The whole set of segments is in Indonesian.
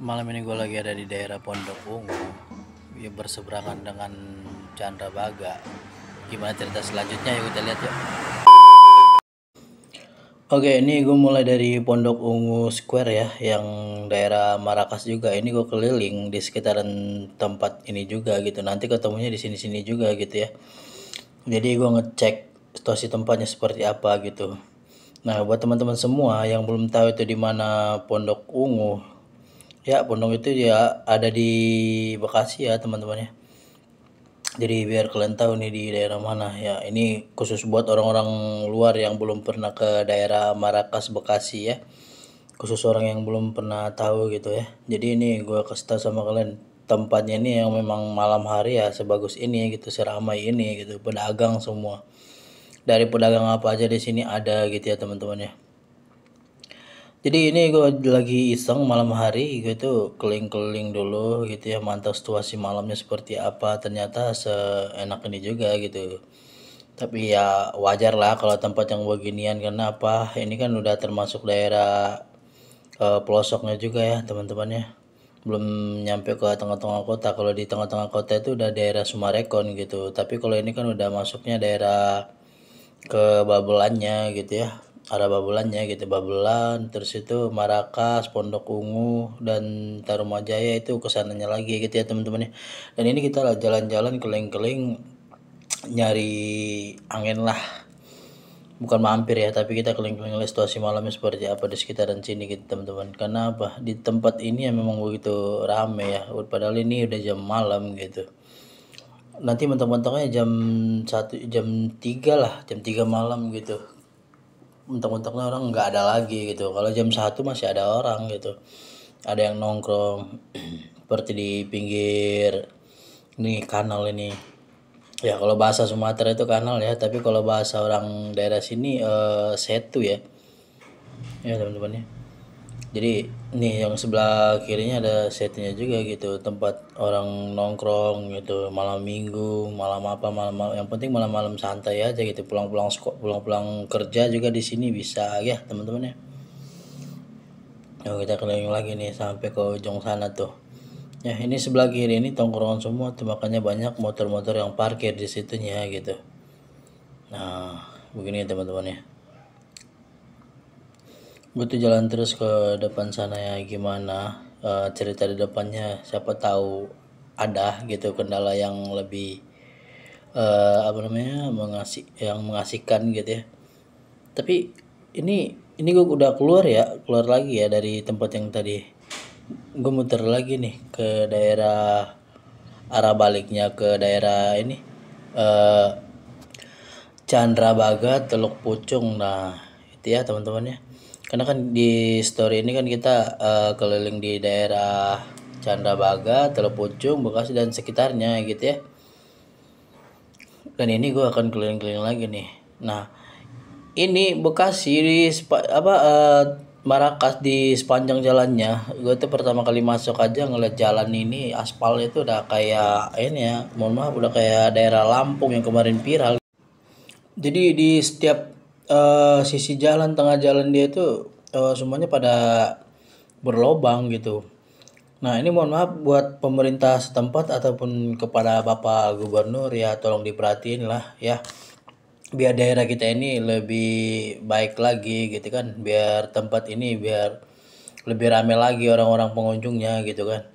Malam ini gue lagi ada di daerah Pondok Ungu, ya berseberangan dengan Chandra Baga. Gimana cerita selanjutnya, yuk kita lihat ya. Oke, ini gue mulai dari Pondok Ungu Square ya, yang daerah Marakas juga. Ini gue keliling di sekitaran tempat ini juga gitu. Nanti ketemunya di sini-sini juga gitu ya. Jadi gue ngecek situasi tempatnya seperti apa gitu. Nah, buat teman-teman semua yang belum tahu itu di mana Pondok Ungu, ya Pondok itu ya ada di Bekasi ya teman-teman ya. Jadi biar kalian tahu nih di daerah mana ya. Ini khusus buat orang-orang luar yang belum pernah ke daerah Marakas Bekasi ya. Khusus orang yang belum pernah tahu gitu ya. Jadi ini gue kasih tahu sama kalian tempatnya ini yang memang malam hari ya sebagus ini gitu, seramai ini gitu. Pedagang semua. Dari pedagang apa aja di sini ada gitu ya teman-teman ya. Jadi ini gue lagi iseng malam hari gitu, keliling-keliling dulu gitu ya, mantau situasi malamnya seperti apa. Ternyata seenak ini juga gitu. Tapi ya wajar lah kalau tempat yang beginian, karena apa, ini kan udah termasuk daerah pelosoknya juga ya teman-teman ya. Belum nyampe ke tengah-tengah kota. Kalau di tengah-tengah kota itu udah daerah Sumarekon gitu. Tapi kalau ini kan udah masuknya daerah ke Babelannya gitu ya, arah Babelannya gitu, Babelan, terus itu Marakas, Pondok Ungu, dan Tarumajaya itu kesananya lagi gitu ya teman-teman ya. Dan ini kita lah jalan-jalan keliling-keliling nyari angin lah, bukan mampir ya, tapi kita keliling-keliling lihat situasi malamnya seperti apa di sekitaran sini gitu teman-teman. Karena apa, di tempat ini ya memang begitu rame ya, padahal ini udah jam malam gitu. Nanti mentok-mentoknya jam 1 jam 3 lah, jam 3 malam gitu. Mentok-mentoknya orang nggak ada lagi gitu. Kalau jam 1 masih ada orang gitu. Ada yang nongkrong seperti di pinggir ini kanal ini. Ya kalau bahasa Sumatera itu kanal ya, tapi kalau bahasa orang daerah sini setu ya. Ya teman-teman ya. Jadi nih yang sebelah kirinya ada setnya juga gitu, tempat orang nongkrong gitu, malam minggu, malam apa, malam, yang penting malam-malam santai aja gitu, pulang-pulang sekolah, pulang-pulang kerja juga di sini bisa ya teman-teman ya. Nah, kita keliling lagi nih sampai ke ujung sana tuh. Ya ini sebelah kiri ini tongkrongan semua tuh, makanya banyak motor-motor yang parkir di situnya gitu. Nah begini teman-teman ya. Gue tuh jalan terus ke depan sana ya, gimana cerita di depannya, siapa tahu ada gitu kendala yang lebih apa namanya, yang mengasihkan gitu ya. Tapi ini gue udah keluar ya, keluar lagi ya dari tempat yang tadi. Gue muter lagi nih ke daerah, arah baliknya ke daerah ini, eh Candrabaga, Teluk Pucung. Nah itu ya teman-teman ya, karena kan di story ini kan kita keliling di daerah Candrabaga, Teluk Pucung, Bekasi dan sekitarnya gitu ya. Dan ini gue akan keliling-keliling lagi nih. Nah ini Bekasi di Marakas, di sepanjang jalannya gue tuh pertama kali masuk aja ngeliat jalan ini, aspal itu udah kayak ini ya, mohon maaf, udah kayak daerah Lampung yang kemarin viral. Jadi di setiap sisi jalan, tengah jalan dia itu semuanya pada berlobang gitu. Nah ini mohon maaf buat pemerintah setempat ataupun kepada Bapak Gubernur ya, tolong diperhatiin lah ya. Biar daerah kita ini lebih baik lagi gitu kan. Biar tempat ini biar lebih ramai lagi orang-orang pengunjungnya gitu kan.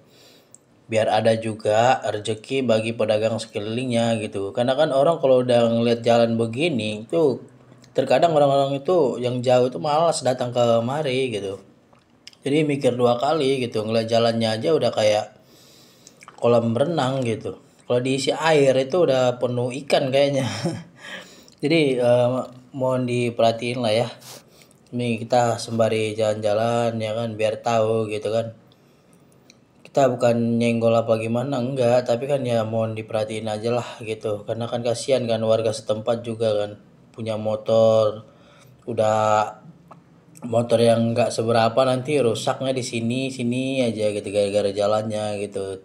Biar ada juga rezeki bagi pedagang sekelilingnya gitu. Karena kan orang kalau udah ngeliat jalan begini itu, terkadang orang-orang itu yang jauh itu malas datang ke mari gitu. Jadi mikir dua kali gitu, ngeliat jalannya aja udah kayak kolam renang gitu. Kalau diisi air itu udah penuh ikan kayaknya. Jadi mohon diperhatiin lah ya. Ini kita sembari jalan-jalan ya kan, biar tahu gitu kan. Kita bukan nyenggol apa gimana, enggak, tapi kan ya mohon diperhatiin aja lah gitu, karena kan kasihan kan warga setempat juga kan, punya motor, udah motor yang enggak seberapa nanti rusaknya di sini sini aja gitu gara-gara jalannya gitu.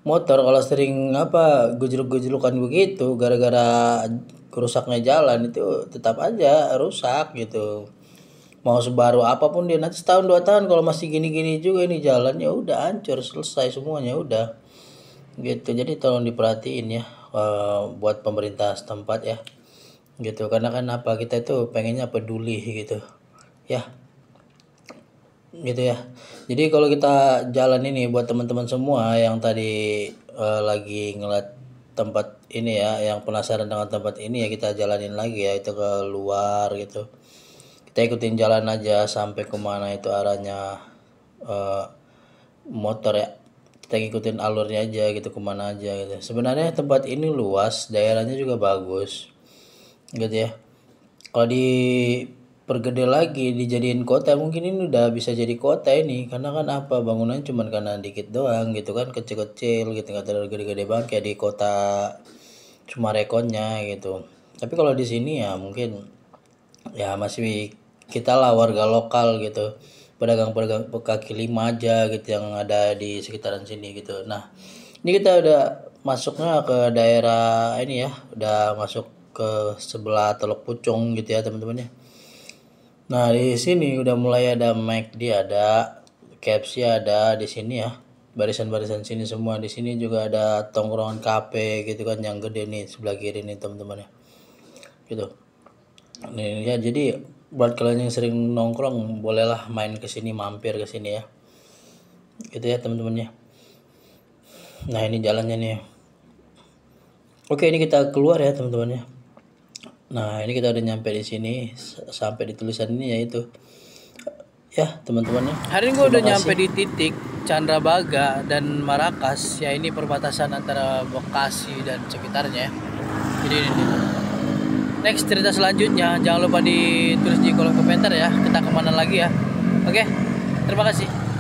Motor kalau sering apa gujluk-gujlukan begitu gara-gara rusaknya jalan itu tetap aja rusak gitu. mau sebaru apapun dia nanti setahun 2 tahun kalau masih gini-gini juga ini jalan ya udah hancur selesai semuanya udah gitu. Jadi tolong diperhatiin ya buat pemerintah setempat ya gitu, karena kan apa kita itu pengennya peduli gitu ya gitu ya. Jadi kalau kita jalan ini buat teman-teman semua yang tadi lagi ngeliat tempat ini ya, yang penasaran dengan tempat ini ya, kita jalanin lagi ya itu ke luar gitu. Kita ikutin jalan aja sampai kemana itu arahnya motor ya. Kita ikutin alurnya aja gitu, kemana aja gitu. Sebenarnya tempat ini luas, daerahnya juga bagus gitu ya. Kalau dipergede lagi dijadiin kota mungkin ini udah bisa jadi kota ini, karena kan apa bangunan cuman karena dikit doang gitu kan, kecil-kecil gitu, nggak terlalu gede-gede banget kayak di kota Sumarekonnya gitu. Tapi kalau di sini ya mungkin ya masih kita lah warga lokal gitu, pedagang-pedagang kaki lima aja gitu yang ada di sekitaran sini gitu. Nah ini kita udah masuknya ke daerah ini ya, udah masuk ke sebelah Teluk Pucung gitu ya teman-teman ya. Nah di sini udah mulai ada McD, ada KFC ada di sini ya, barisan-barisan sini semua. Di sini juga ada tongkrongan kafe gitu kan yang gede nih sebelah kiri nih teman-teman ya gitu. Nih ya, jadi buat kalian yang sering nongkrong bolehlah main ke sini, mampir ke sini ya gitu ya teman-teman ya. Nah ini jalannya nih. Oke ini kita keluar ya teman-teman ya. Nah ini kita udah nyampe di sini, sampai di tulisan ini yaitu ya teman-teman ya. Hari ini gue udah nyampe di titik Candrabaga dan Marakas ya, ini perbatasan antara Bekasi dan sekitarnya. Jadi ini. Next cerita selanjutnya jangan lupa ditulis di kolom komentar ya, kita kemana lagi ya. Oke, terima kasih.